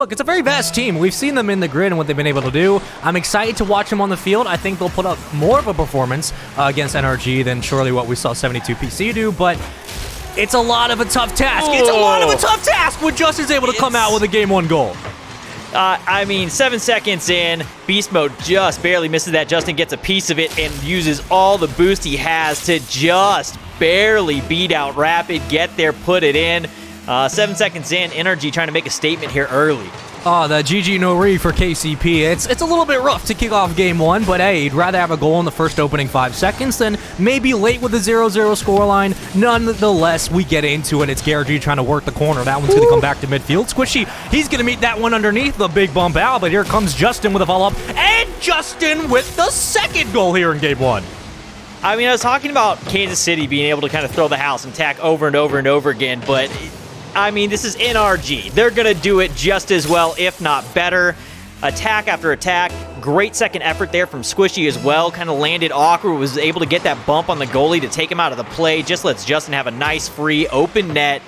Look, it's a very vast team. We've seen them in the grid and what they've been able to do. I'm excited to watch them on the field. I think they'll put up more of a performance against NRG than surely what we saw 72 PC do, but it's a lot of a tough task. It's a lot of a tough task when Justin's able to come out with a Game 1 goal. I mean, 7 seconds in, Beast Mode just barely misses that. Justin gets a piece of it and uses all the boost he has to just barely beat out Rapid, get there, put it in. 7 seconds in, NRG trying to make a statement here early. Oh, the GG no re for KCP. It's a little bit rough to kick off Game 1, but hey, you'd rather have a goal in the first opening 5 seconds than maybe late with the 0-0 scoreline. Nonetheless, we get into it. It's Garrett trying to work the corner. That one's going to come back to midfield. Squishy, he's going to meet that one underneath the big bump out, but here comes Justin with a follow-up, and Justin with the second goal here in Game 1. I mean, I was talking about Kansas City being able to kind of throw the house and attack over and over and over again, but I mean, this is NRG. They're going to do it just as well, if not better. Attack after attack. Great second effort there from Squishy as well. Kind of landed awkward, was able to get that bump on the goalie to take him out of the play. Just lets Justin have a nice free open net.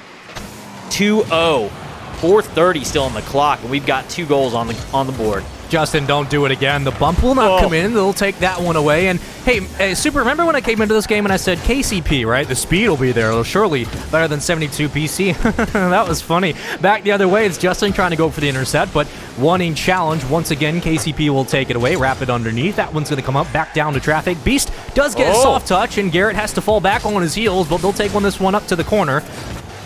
2-0. 4:30 still on the clock, and we've got 2 goals on the board. Justin, don't do it again. The bump will not come in. They'll take that one away. And hey, Super, remember when I came into this game and I said KCP, right? The speed will be there. It'll surely better than 72 PC. That was funny. Back the other way, it's Justin trying to go for the intercept, but wanting challenge. Once again, KCP will take it away. Rapid underneath. That one's going to come up back down to traffic. Beast does get a soft touch, and Garrett has to fall back on his heels, but they'll take this one up to the corner.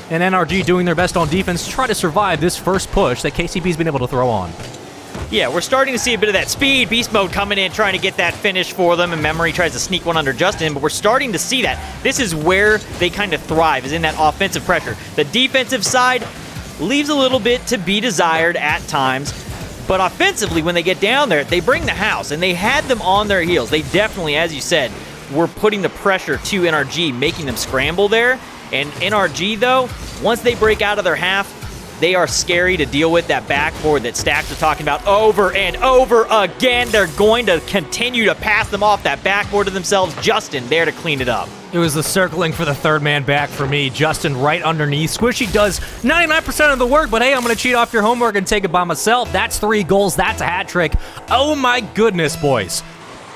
And NRG doing their best on defense to try to survive this first push that KCP's been able to throw on. Yeah, we're starting to see a bit of that speed. Beast Mode coming in, trying to get that finish for them, and Memory tries to sneak one under Justin, but we're starting to see that. This is where they kind of thrive, is in that offensive pressure. The defensive side leaves a little bit to be desired at times, but offensively, when they get down there, they bring the house, and they had them on their heels. They definitely, as you said, were putting the pressure to NRG, making them scramble there. And NRG, though, once they break out of their half, they are scary to deal with. That backboard that Stacks are talking about over and over again. They're going to continue to pass them off that backboard to themselves. Justin there to clean it up. It was the circling for the third man back for me. Justin right underneath. Squishy does 99% of the work, but hey, I'm going to cheat off your homework and take it by myself. That's 3 goals. That's a hat trick. Oh my goodness, boys.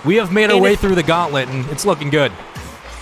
We have made our way through the gauntlet, and it's looking good.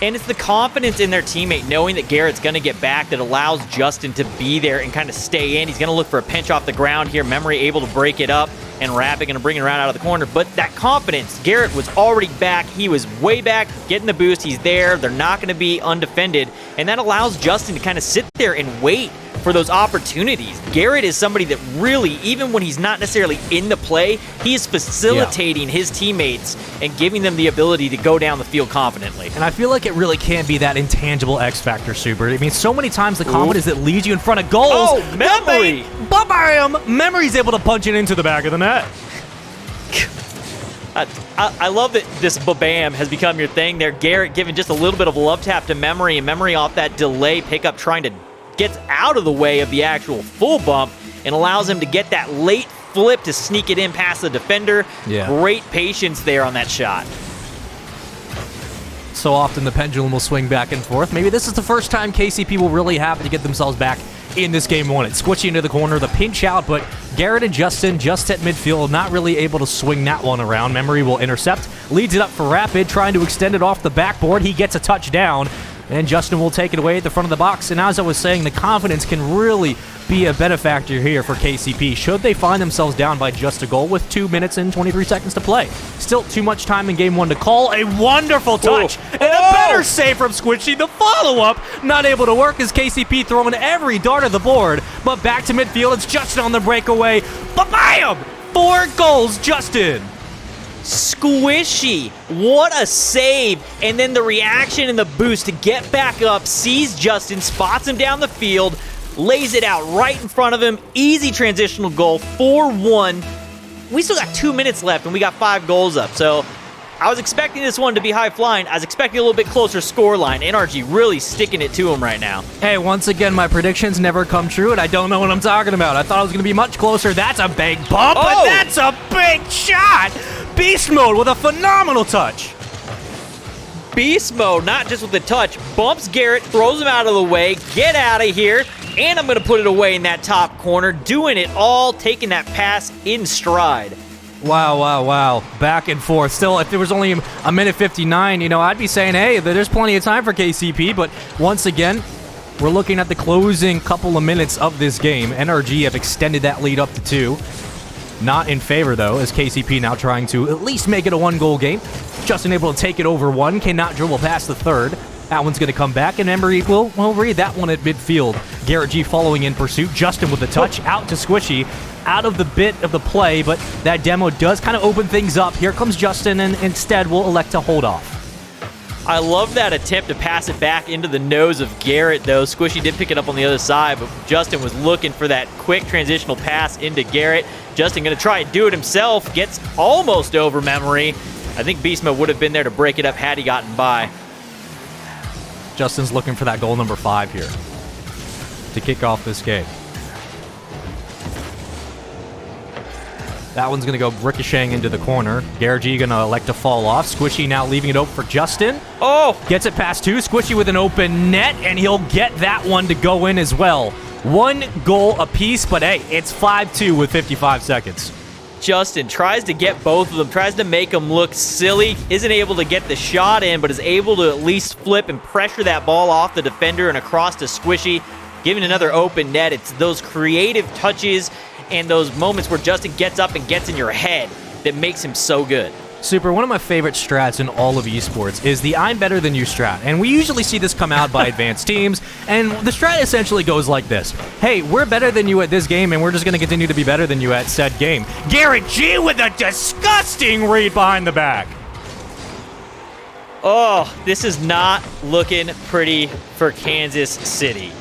And it's the confidence in their teammate, knowing that Garrett's going to get back, that allows Justin to be there and kind of stay in. He's going to look for a pinch off the ground here. Memory able to break it up, and Rapid going to bring it around out of the corner. But that confidence, Garrett was already back. He was way back, getting the boost. He's there. They're not going to be undefended. And that allows Justin to kind of sit there and wait for those opportunities. Garrett is somebody that really, even when he's not necessarily in the play, he is facilitating his teammates and giving them the ability to go down the field confidently. And I feel like it really can be that intangible X factor, Super. I mean, so many times the confidence that leads you in front of goals. Oh, Memory! Bam! Memory's able to punch it into the back of the net. I love that this Bam has become your thing there. Garrett giving just a little bit of a love tap to Memory, and Memory off that delay pickup trying to get out of the way of the actual full bump and allows him to get that late flip to sneak it in past the defender. Yeah. Great patience there on that shot. So often the pendulum will swing back and forth. Maybe this is the first time KCP will really have to get themselves back in this Game 1. It's Squishy into the corner, the pinch out, but Garrett and Justin just at midfield, not really able to swing that one around. Memory will intercept, leads it up for Rapid, trying to extend it off the backboard. He gets a touchdown, and Justin will take it away at the front of the box. And as I was saying, the confidence can really be a benefactor here for KCP should they find themselves down by just a goal with 2 minutes and 23 seconds to play. Still too much time in Game 1 to call. A wonderful touch and a better save from Squishy. The follow-up not able to work as KCP throwing every dart at the board, but back to midfield. It's Justin on the breakaway. Bam! 4 goals, Justin. Squishy, what a save, and then the reaction and the boost to get back up, sees Justin, spots him down the field, lays it out right in front of him. Easy transitional goal, 4-1. We still got 2 minutes left, and we got 5 goals up, so I was expecting this one to be high-flying. I was expecting a little bit closer scoreline. NRG really sticking it to him right now. Hey, once again, my predictions never come true, and I don't know what I'm talking about. I thought it was going to be much closer. That's a big bump, but that's a big shot. Beast Mode with a phenomenal touch. Beast Mode, not just with the touch, bumps Garrett, throws him out of the way, get out of here, and I'm going to put it away in that top corner, doing it all, taking that pass in stride. Wow. Back and forth. Still, if there was only a minute 59, I'd be saying, hey, there's plenty of time for KCP. But once again, we're looking at the closing couple of minutes of this game. NRG have extended that lead up to 2. Not in favor, though, as KCP now trying to at least make it a 1-goal game. Justin able to take it over 1, cannot dribble past the 3rd. That one's going to come back, and Emery will read that one at midfield. Garrett G following in pursuit. Justin with the touch, out to Squishy, out of the bit of the play, but that demo does kind of open things up. Here comes Justin, and instead will elect to hold off. I love that attempt to pass it back into the nose of Garrett, though. Squishy did pick it up on the other side, but Justin was looking for that quick transitional pass into Garrett. Justin going to try and do it himself. Gets almost over Memory. I think Beast Mode would have been there to break it up had he gotten by. Justin's looking for that goal number 5 here to kick off this game. That one's going to go ricocheting into the corner. Garrett G going to elect to fall off. Squishy now leaving it open for Justin. Oh! Gets it past 2. Squishy with an open net, and he'll get that one to go in as well. 1 goal apiece, but hey, it's 5-2 with 55 seconds. Justin tries to get both of them, tries to make them look silly, isn't able to get the shot in, but is able to at least flip and pressure that ball off the defender and across to Squishy, giving another open net. It's those creative touches and those moments where Justin gets up and gets in your head that makes him so good. Super, one of my favorite strats in all of esports is the I'm better than you strat. And we usually see this come out by advanced teams. And the strat essentially goes like this. Hey, we're better than you at this game, and we're just going to continue to be better than you at said game. Garrett G with a disgusting read behind the back. Oh, this is not looking pretty for Kansas City.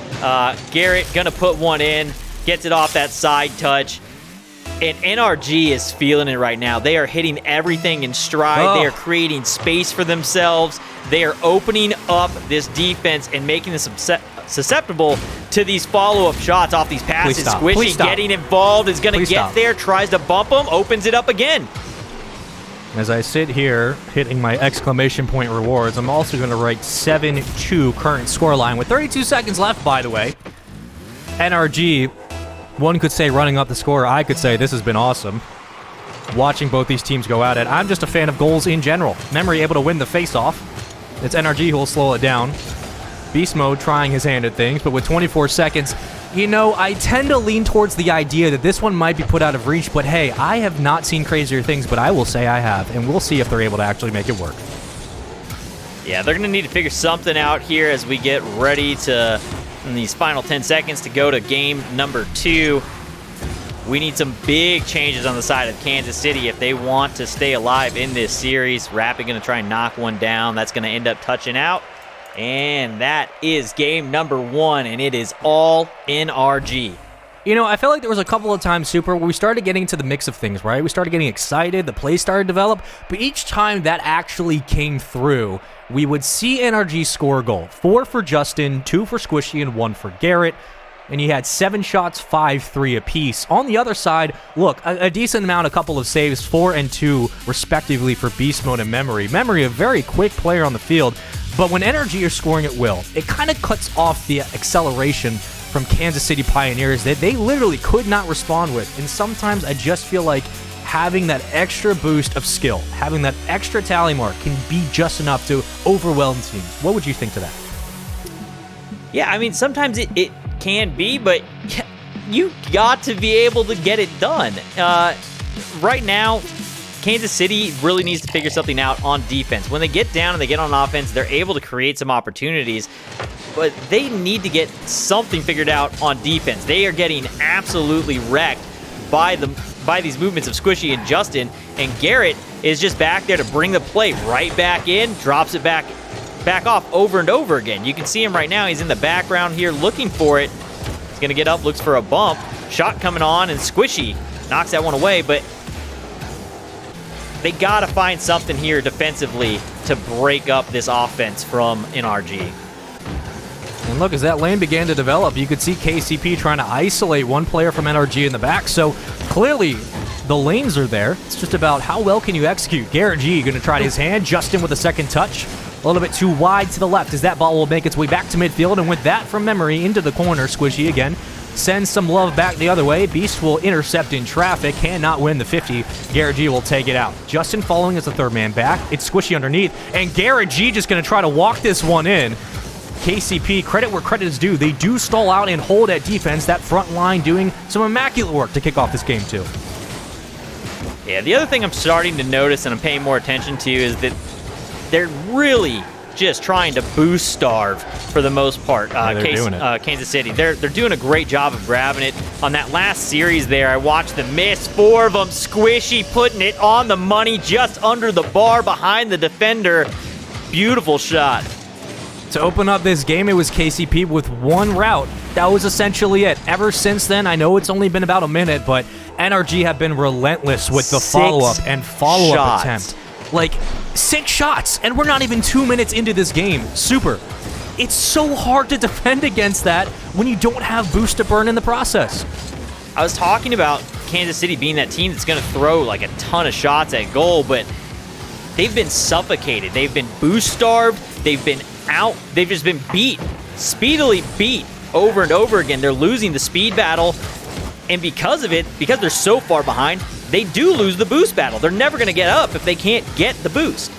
Garrett going to put one in, gets it off that side touch. And NRG is feeling it right now. They are hitting everything in stride. Oh. They are creating space for themselves. They are opening up this defense and making them susceptible to these follow-up shots off these passes. Squishy getting involved, is going to get there, tries to bump him, opens it up again. As I sit here hitting my exclamation point rewards, I'm also going to write 7-2 current scoreline with 32 seconds left, by the way. NRG, one could say running up the score. I could say this has been awesome. Watching both these teams go at it. I'm just a fan of goals in general. Memory able to win the face-off. It's NRG who will slow it down. Beast Mode trying his hand at things, but with 24 seconds, I tend to lean towards the idea that this one might be put out of reach, but hey, I have not seen crazier things, but I will say I have, and we'll see if they're able to actually make it work. Yeah, they're going to need to figure something out here as we get ready to, in these final 10 seconds, to go to game number 2. We need some big changes on the side of Kansas City if they want to stay alive in this series. Rapid going to try and knock one down. That's going to end up touching out. And that is game number 1, and it is all NRG. I felt like there was a couple of times, Super, where we started getting to the mix of things, right? We started getting excited, the play started to develop, but each time that actually came through, we would see NRG score a goal. 4 for Justin, 2 for Squishy, and 1 for Garrett. And he had 7 shots, 5-3 apiece. On the other side, look, a decent amount, a couple of saves, 4 and 2, respectively, for Beast Mode and Memory. Memory, a very quick player on the field, but when NRG are scoring at will, it kind of cuts off the acceleration from Kansas City Pioneers that they literally could not respond with. And sometimes I just feel like having that extra boost of skill, having that extra tally mark can be just enough to overwhelm teams. What would you think to that? Yeah, I mean, sometimes it can be, but you got to be able to get it done. Right now, Kansas City really needs to figure something out on defense. When they get down and they get on offense, they're able to create some opportunities, but they need to get something figured out on defense. They are getting absolutely wrecked by these movements of Squishy and Justin, and Garrett is just back there to bring the play right back in, drops it back off over and over again. You can see him right now. He's in the background here looking for it. He's going to get up, looks for a bump. Shot coming on, and Squishy knocks that one away, but they got to find something here defensively to break up this offense from NRG. And look, as that lane began to develop, you could see KCP trying to isolate one player from NRG in the back. So clearly, the lanes are there. It's just about how well can you execute. Garrett G going to try his hand. Justin with a second touch. A little bit too wide to the left as that ball will make its way back to midfield, and with that from memory into the corner, Squishy again sends some love back the other way. Beast will intercept in traffic, cannot win the 50. Garrett G will take it out. Justin following as the third man back. It's Squishy underneath, and Garrett G just going to try to walk this one in. KCP, credit where credit is due. They do stall out and hold at defense. That front line doing some immaculate work to kick off this game too. Yeah, the other thing I'm starting to notice and I'm paying more attention to is that they're really just trying to boost starve for the most part. Kansas City. They're doing a great job of grabbing it. On that last series there, I watched the miss. 4 of them. Squishy putting it on the money just under the bar behind the defender. Beautiful shot. To open up this game, it was KCP with one route. That was essentially it. Ever since then, I know it's only been about a minute, but NRG have been relentless with the follow-up and follow-up attempt. Like, 6 shots, and we're not even 2 minutes into this game. Super. It's so hard to defend against that when you don't have boost to burn in the process. I was talking about Kansas City being that team that's going to throw like a ton of shots at goal, but they've been suffocated. They've been boost starved. They've been out. They've just been beat, speedily beat over and over again. They're losing the speed battle, and because of it, because they're so far behind, they do lose the boost battle. They're never going to get up if they can't get the boost.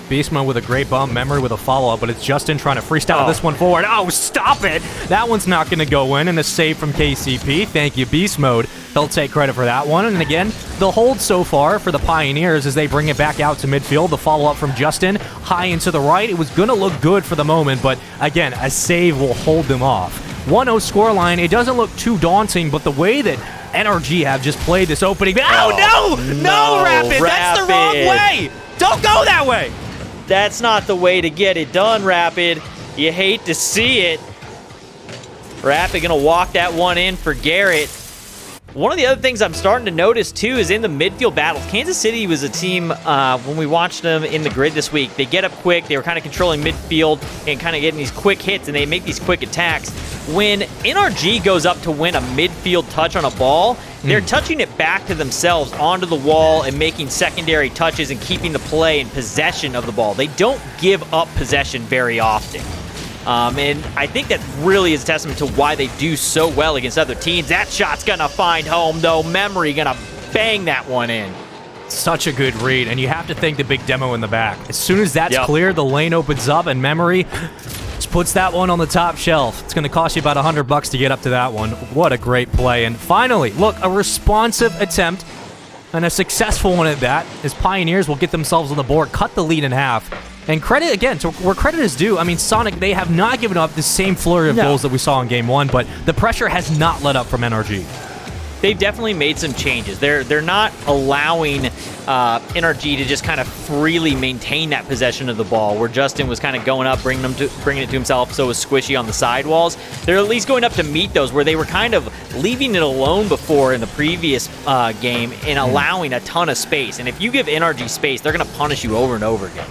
Beastmo with a great bump, Memory with a follow-up, but it's Justin trying to freestyle this one forward. Oh, stop it! That one's not going to go in, and a save from KCP. Thank you, Beast Mode. He'll take credit for that one. And again, the hold so far for the Pioneers as they bring it back out to midfield. The follow-up from Justin, high into the right. It was going to look good for the moment, but again, a save will hold them off. 1-0 scoreline. It doesn't look too daunting, but the way that NRG have just played this opening... Oh, no, Rapid! That's the wrong way! Don't go that way! That's not the way to get it done, Rapid. You hate to see it. Rapid gonna walk that one in for Garrett. One of the other things I'm starting to notice, too, is in the midfield battles. Kansas City was a team, when we watched them in the grid this week, they get up quick, they were kind of controlling midfield and kind of getting these quick hits, and they make these quick attacks. When NRG goes up to win a midfield touch on a ball, they're touching it back to themselves onto the wall and making secondary touches and keeping the play in possession of the ball. They don't give up possession very often. And I think that really is a testament to why they do so well against other teams. That shot's going to find home, though. Memory going to bang that one in. Such a good read, and you have to thank the big demo in the back. As soon as that's clear, the lane opens up, and Memory just puts that one on the top shelf. It's going to cost you about $100 to get up to that one. What a great play. And finally, look, a responsive attempt, and a successful one at that, as Pioneers will get themselves on the board, cut the lead in half. And credit, again, to where credit is due. I mean, Sonic, they have not given up the same flurry of goals that we saw in Game 1, but the pressure has not let up from NRG. They've definitely made some changes. They're not allowing NRG to just kind of freely maintain that possession of the ball, where Justin was kind of going up, bringing it to himself, so was Squishy on the sidewalls. They're at least going up to meet those, where they were kind of leaving it alone before in the previous game and allowing a ton of space. And if you give NRG space, they're going to punish you over and over again.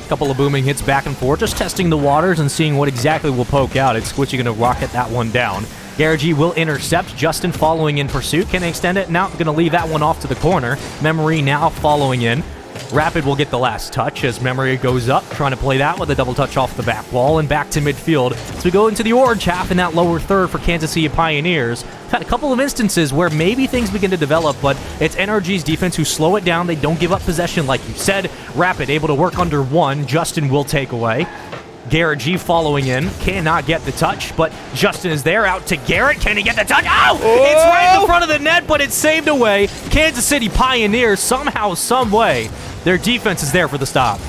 Couple of booming hits back and forth, just testing the waters and seeing what exactly will poke out. It's Squishy going to rocket that one down. Garrett G will intercept. Justin following in pursuit. Can they extend it? Now going to leave that one off to the corner. Memory now following in. Rapid will get the last touch as Memory goes up, trying to play that with a double touch off the back wall and back to midfield. So we go into the orange half in that lower third for Kansas City Pioneers. Had a couple of instances where maybe things begin to develop, but it's NRG's defense who slow it down. They don't give up possession like you said. Rapid able to work under one. Justin will take away. Garrett G following in, cannot get the touch, but Justin is there, out to Garrett. Can he get the touch? Oh! It's right in the front of the net, but it's saved away. Kansas City Pioneers, somehow, some way, their defense is there for the stop.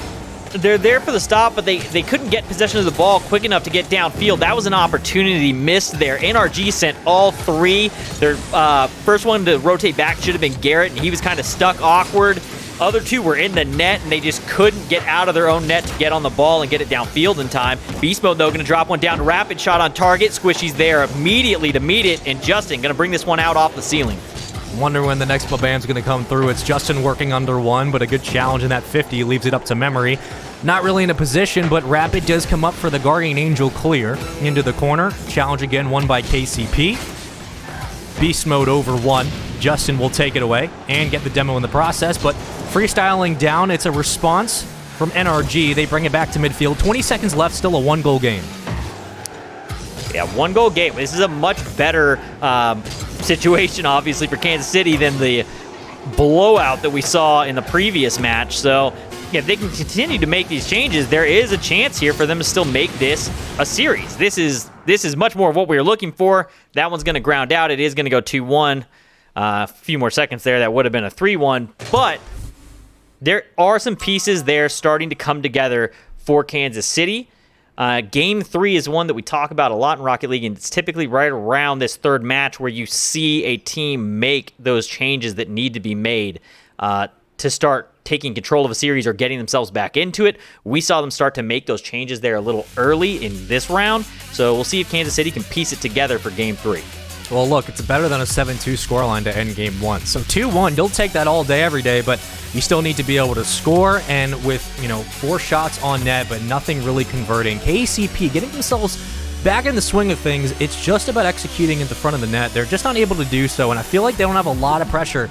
They're there for the stop, but they couldn't get possession of the ball quick enough to get downfield. That was an opportunity missed there. NRG sent all three. Their first one to rotate back should have been Garrett, and he was kind of stuck awkward. Other two were in the net, and they just couldn't get out of their own net to get on the ball and get it downfield in time. Beast Mode, though, going to drop one down. Rapid shot on target. Squishy's there immediately to meet it, and Justin going to bring this one out off the ceiling. Wonder when the next Babam's going to come through. It's Justin working under one, but a good challenge in that 50. Leaves it up to Memory. Not really in a position, but Rapid does come up for the Guardian Angel clear. Into the corner. Challenge again, won by KCP. Beast Mode over one. Justin will take it away and get the demo in the process, but freestyling down, it's a response from NRG. They bring it back to midfield. 20 seconds left, still a 1-goal game. Yeah, 1-goal game. This is a much better situation, obviously, for Kansas City than the blowout that we saw in the previous match. So, yeah, if they can continue to make these changes, there is a chance here for them to still make this a series. This is much more of what we were looking for. That one's going to ground out. It is going to go 2-1. A few more seconds there. That would have been a 3-1. But there are some pieces there starting to come together for Kansas City. Game 3 is one that we talk about a lot in Rocket League, and it's typically right around this third match where you see a team make those changes that need to be made to start taking control of a series or getting themselves back into it. We saw them start to make those changes there a little early in this round, so we'll see if Kansas City can piece it together for Game 3. Well, look, it's better than a 7-2 scoreline to end Game 1. So 2-1, you'll take that all day, every day, but you still need to be able to score, and with, 4 shots on net, but nothing really converting. KCP getting themselves back in the swing of things. It's just about executing at the front of the net. They're just not able to do so, and I feel like they don't have a lot of pressure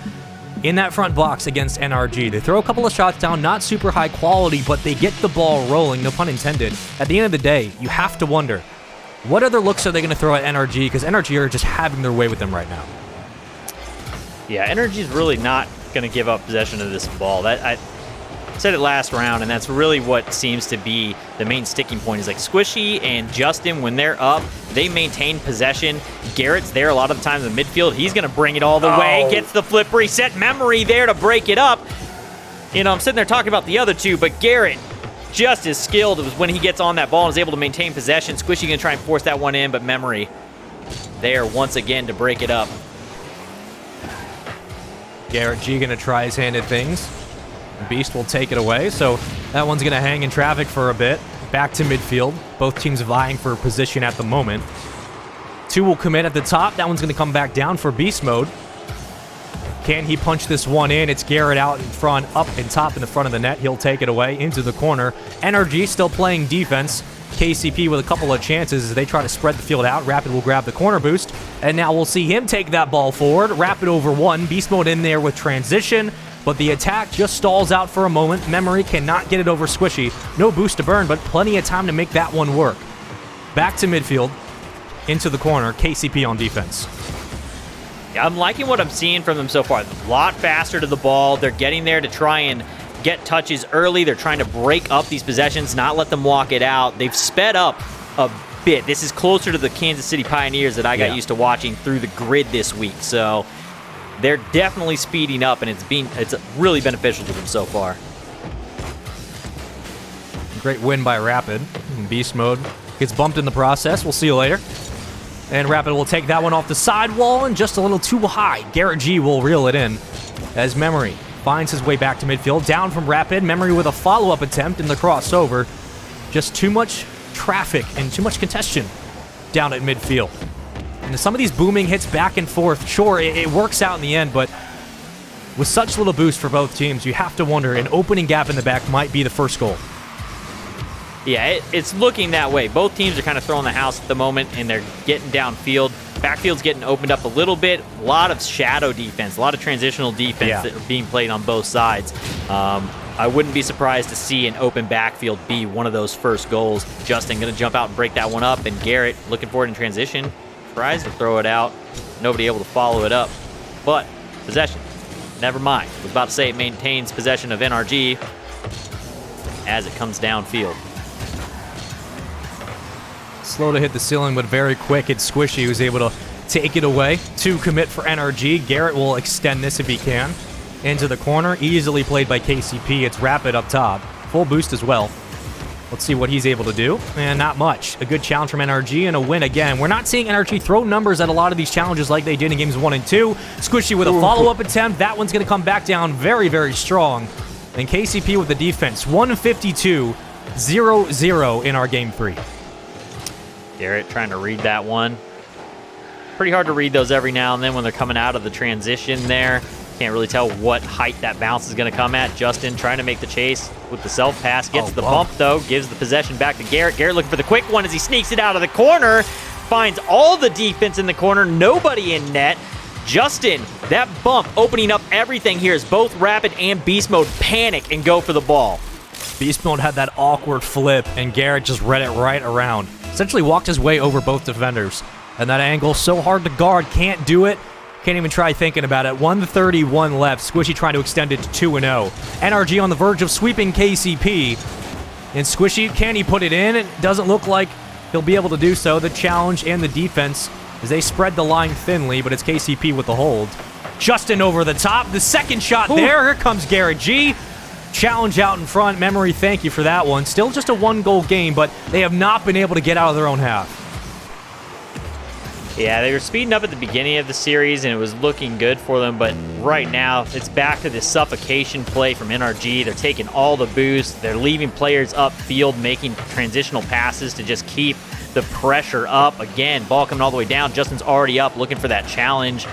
in that front box against NRG. They throw a couple of shots down, not super high quality, but they get the ball rolling, no pun intended. At the end of the day, you have to wonder, what other looks are they going to throw at NRG? Because NRG are just having their way with them right now. Yeah, NRG is really not going to give up possession of this ball. I said it last round, and that's really what seems to be the main sticking point. Is like Squishy and Justin, when they're up, they maintain possession. Garrett's there a lot of the time in the midfield. He's going to bring it all the way. Gets the flip reset. Memory there to break it up. I'm sitting there talking about the other two, but Garrett, just as skilled as when he gets on that ball and is able to maintain possession. Squishy going to try and force that one in, but Memory there once again to break it up. Garrett G going to try his hand at things. Beast will take it away, so that one's going to hang in traffic for a bit. Back to midfield. Both teams vying for position at the moment. 2 will commit at the top. That one's going to come back down for beast mode. Can he punch this one in? It's Garrett out in front, up and top in the front of the net. He'll take it away into the corner. NRG still playing defense. KCP with a couple of chances as they try to spread the field out. Rapid will grab the corner boost, and now we'll see him take that ball forward. Rapid over 1. Beast mode in there with transition, but the attack just stalls out for a moment. Memory cannot get it over Squishy. No boost to burn, but plenty of time to make that one work. Back to midfield, into the corner. KCP on defense. Yeah, I'm liking what I'm seeing from them so far. A lot faster to the ball. They're getting there to try and get touches early. They're trying to break up these possessions, not let them walk it out. They've sped up a bit. This is closer to the Kansas City Pioneers that I got used to watching through the grid this week. So they're definitely speeding up, and it's really beneficial to them so far. Great win by Rapid. Beast mode gets bumped in the process. We'll see you later. And Rapid will take that one off the sidewall and just a little too high. Garrett G will reel it in as Memory finds his way back to midfield. Down from Rapid. Memory with a follow-up attempt in the crossover. Just too much traffic and too much congestion down at midfield. And some of these booming hits back and forth, sure, it works out in the end, but with such little boost for both teams, you have to wonder an opening gap in the back might be the first goal. Yeah, it's looking that way. Both teams are kind of throwing the house at the moment, and they're getting downfield. Backfield's getting opened up a little bit. A lot of shadow defense, a lot of transitional defense that are being played on both sides. I wouldn't be surprised to see an open backfield be one of those first goals. Justin going to jump out and break that one up, and Garrett looking for it in transition. Tries to throw it out. Nobody able to follow it up. But possession, never mind. I was about to say it maintains possession of NRG as it comes downfield. Slow to hit the ceiling, but very quick. It's Squishy who's able to take it away. 2 commit for NRG. Garrett will extend this if he can. Into the corner. Easily played by KCP. It's Rapid up top. Full boost as well. Let's see what he's able to do. And not much. A good challenge from NRG and a win again. We're not seeing NRG throw numbers at a lot of these challenges like they did in games 1 and 2. Squishy with a follow-up attempt. That one's going to come back down very, very strong. And KCP with the defense. 152-0-0 in our game 3. Garrett trying to read that one. Pretty hard to read those every now and then when they're coming out of the transition there. Can't really tell what height that bounce is going to come at. Justin trying to make the chase with the self-pass. Gets the bump, though. Gives the possession back to Garrett. Garrett looking for the quick one as he sneaks it out of the corner. Finds all the defense in the corner. Nobody in net. Justin, that bump opening up everything here as both Rapid and Beast Mode panic and go for the ball. Beast Mode had that awkward flip, and Garrett just read it right around. Essentially walked his way over both defenders. And that angle, so hard to guard, can't do it. Can't even try thinking about it. 1:31 left. Squishy trying to extend it to 2-0. NRG on the verge of sweeping KCP. And Squishy, can he put it in? It doesn't look like he'll be able to do so. The challenge and the defense as they spread the line thinly, but it's KCP with the hold. Justin over the top. The second shot there. Here comes Garrett G. Challenge out in front. Memory, thank you for that one. Still just a one-goal game, but they have not been able to get out of their own half. Yeah, they were speeding up at the beginning of the series, and it was looking good for them, but right now, it's back to this suffocation play from NRG. They're taking all the boost. They're leaving players upfield, making transitional passes to just keep the pressure up. Again, ball coming all the way down. Justin's already up, looking for that challenge,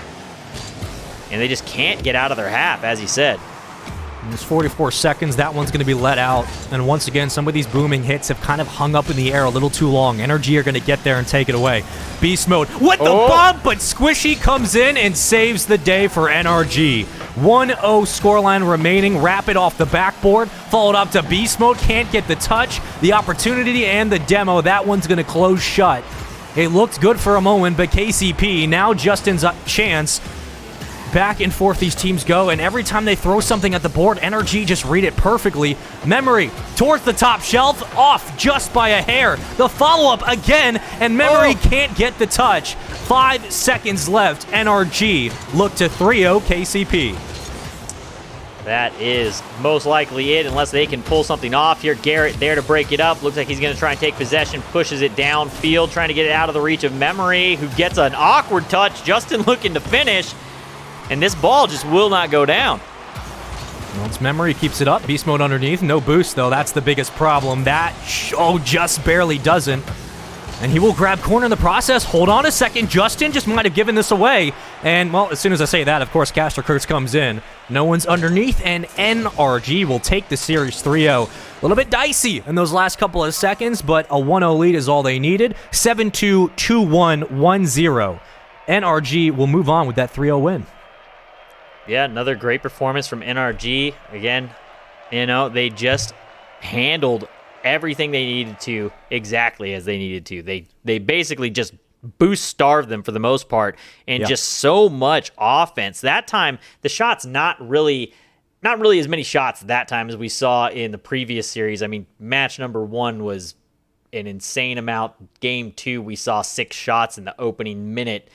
and they just can't get out of their half, as he said. There's 44 seconds. That one's going to be let out. And once again, some of these booming hits have kind of hung up in the air a little too long. NRG are going to get there and take it away. Beast Mode with the bump, but Squishy comes in and saves the day for NRG. 1-0 scoreline remaining. Rapid off the backboard. Followed up to Beast Mode. Can't get the touch, the opportunity, and the demo. That one's going to close shut. It looked good for a moment, but KCP, now Justin's chance. Back and forth these teams go, and every time they throw something at the board, NRG just read it perfectly. Memory towards the top shelf, off just by a hair. The follow-up again, and Memory can't get the touch. 5 seconds left. NRG look to 3-0 KCP. That is most likely it, unless they can pull something off here. Garrett there to break it up. Looks like he's going to try and take possession, pushes it downfield, trying to get it out of the reach of Memory, who gets an awkward touch. Justin looking to finish. And this ball just will not go down. Well, it's Memory keeps it up. Beast Mode underneath. No boost, though. That's the biggest problem. That, just barely doesn't. And he will grab corner in the process. Hold on a second. Justin just might have given this away. And, well, as soon as I say that, of course, Castor Kurtz comes in. No one's underneath, and NRG will take the series 3-0. A little bit dicey in those last couple of seconds, but a 1-0 lead is all they needed. 7-2, 2-1, 1-0. NRG will move on with that 3-0 win. Yeah, another great performance from NRG. Again, they just handled everything they needed to exactly as they needed to. They basically just boost-starved them for the most part, and just so much offense. That time, the shots not really as many shots that time as we saw in the previous series. I mean, match number 1 was an insane amount. Game 2, we saw 6 shots in the opening minute.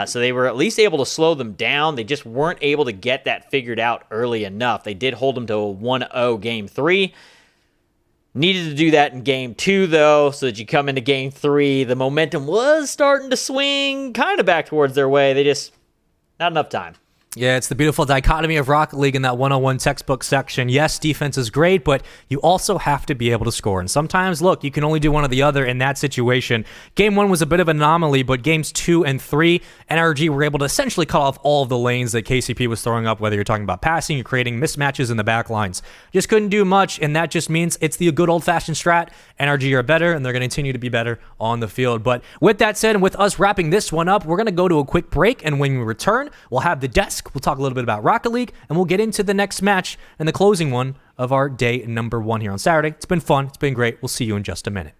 So they were at least able to slow them down. They just weren't able to get that figured out early enough. They did hold them to a 1-0 Game 3. Needed to do that in Game 2, though, so that you come into Game 3. The momentum was starting to swing kind of back towards their way. They just, not enough time. Yeah, it's the beautiful dichotomy of Rocket League in that 101 textbook section. Yes, defense is great, but you also have to be able to score. And sometimes, look, you can only do one or the other in that situation. Game 1 was a bit of an anomaly, but games 2 and 3, NRG were able to essentially cut off all of the lanes that KCP was throwing up, whether you're talking about passing, you're creating mismatches in the back lines. Just couldn't do much, and that just means it's the good old-fashioned strat. NRG are better, and they're going to continue to be better on the field. But with that said, and with us wrapping this one up, we're going to go to a quick break, and when we return, we'll have the desk. We'll talk a little bit about Rocket League, and we'll get into the next match and the closing one of our day number 1 here on Saturday. It's been fun. It's been great. We'll see you in just a minute.